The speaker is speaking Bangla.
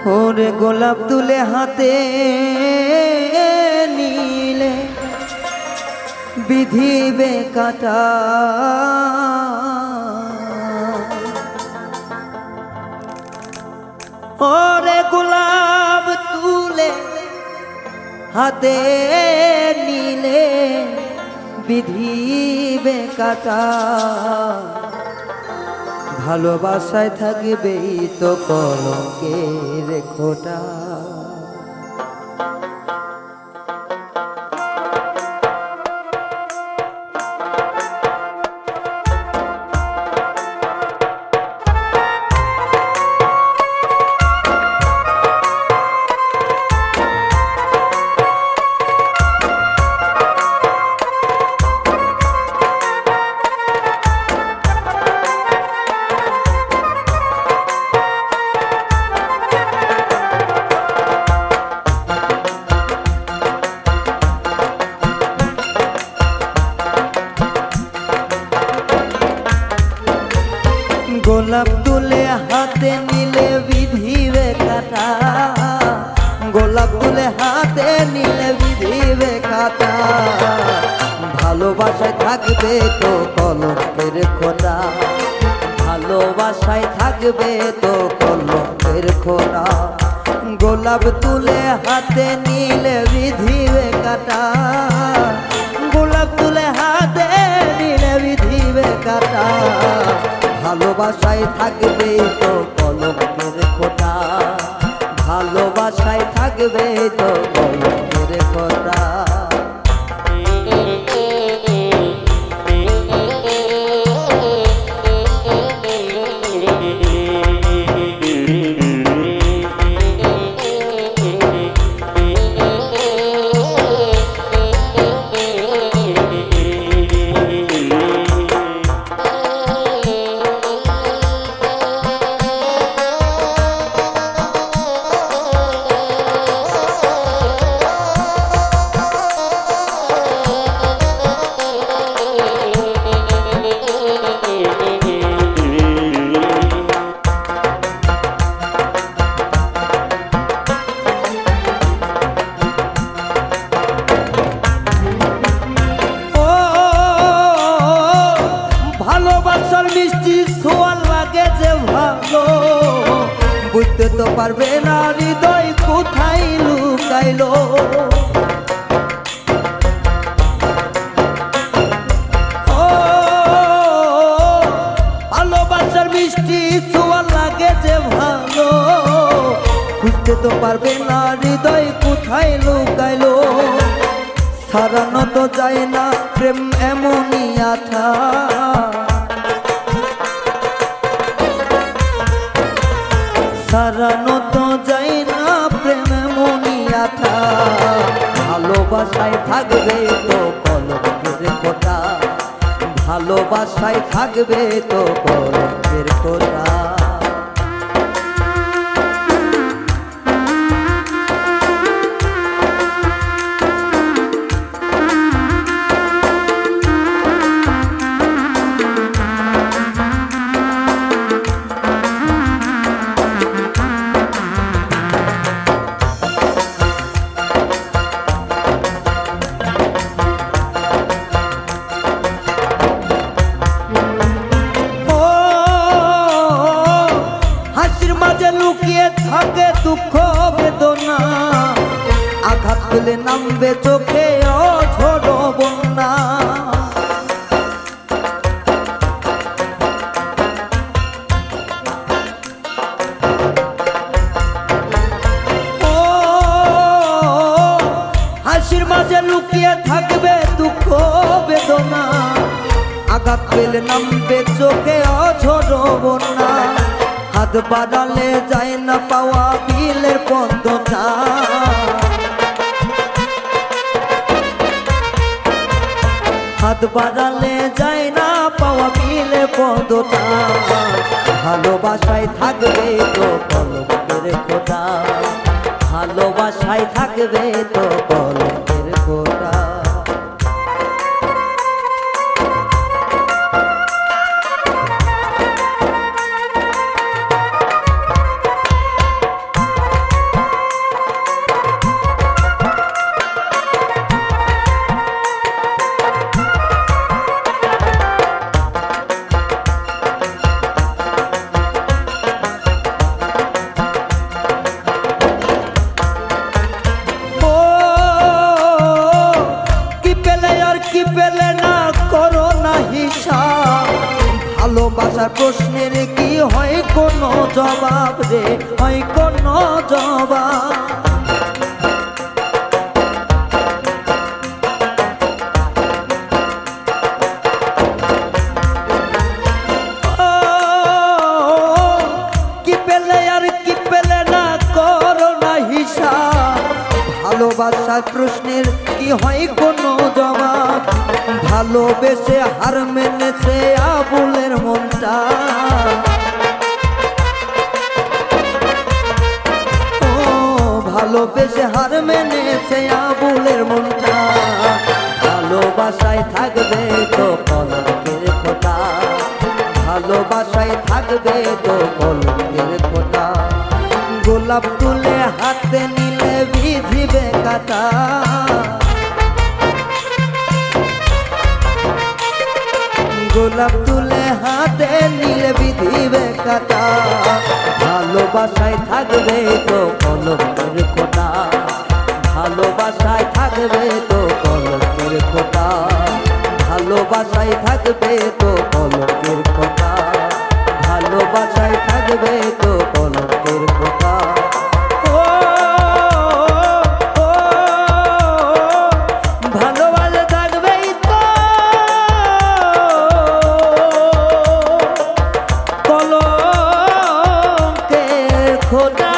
ওরে গোলাপ তুলে হাতে নিলে বিধিবে কাটা, ওরে গোলাপ তুলে হাতে নিলে বিধিবে কাটা। ভালোবাসায় থাকবেই তো কলঙ্কের খোঁটা। গোলাপ তুলে হাতে নিলে বিধিবে কাটা, গোলাপ তুলে হাতে নিলে বিধিবে কাটা। ভালোবাসায় থাকবে তো কলঙ্কের খোঁটা, ভালোবাসায় থাকবে তো কলঙ্কের খোঁটা। গোলাপ তুলে হাতে নিলে বিধিবে কাটা, গোলাপ তুলে হাতে নিলে বিধিবে কাটা। ভালোবাসায় থাকবে তো কলঙ্কের খোঁটা, ভালোবাসায় থাকবে তো কলঙ্কের খোঁটা। মিষ্টি ছোঁয়া লাগে যে ভালো, বুঝতে তো পারবে না হৃদয় কোথায় লুকাইলো। ভালোবাসার মিষ্টি ছোঁয়া লাগে যে ভালো, বুঝতে তো পারবে না হৃদয় কোথায় লুকাইলো। সারানো তো যায় না প্রেম এমনই আঠা, সারানো তো যায় না প্রেম এমনই আঠা। ভালোবাসায় থাকবে তো কলঙ্কের খোঁটা, ভালোবাসায় থাকবে তো কলঙ্কের খোঁটা। লুকিয়ে থাকে দুঃখ বেদনা, আঘাত পেলে নামবে চোখে অঝোড় বন্যা। হাসির মাঝে লুকিয়ে থাকবে দুঃখ বেদনা, আঘাত পেলে নামবে চোখে অঝোড় বন্যা। হাত বাড়ালে যায় না পাওয়া বিলের পদ্মটা, হাত বাড়ালে যায় না পাওয়া বিলের পদ্মটা। ভালোবাসায় থাকবে তো কলঙ্কের খোঁটা, ভালোবাসায় থাকবে তো কলঙ্কের খোঁটা। ভালোবাসার প্রশ্নের কি হয় কোনো জবাব রে, হয় কোনো জবাব? ভালোবাসার প্রশ্নের কি হয় কোনো জবাব? ভালোবেসে হার মেনেছে আবুলের মনটা, ও ভালোবেসে হার মেনেছে আবুলের মনটা। ভালোবাসায় থাকবে তো কলঙ্কের খোঁটা, ভালোবাসায় থাকবে তো কলঙ্কের খোঁটা। গোলাপ তুলে হাতে নিলে বিধিবে কাটা, গোলাপ তুলে হাতে নিলে বিধিবে কাটা। ভালোবাসায় থাকবে তো কলঙ্কের খোঁটা, ভালোবাসায় থাকবে তো কলঙ্কের খোঁটা, ভালোবাসায় থাকবে তো কলঙ্কের খোঁটা, ভালোবাসায় থাকবে তো কলঙ্কের খোঁটা। ভালোবাসা থাকবেই তো কলঙ্কের খোঁটা।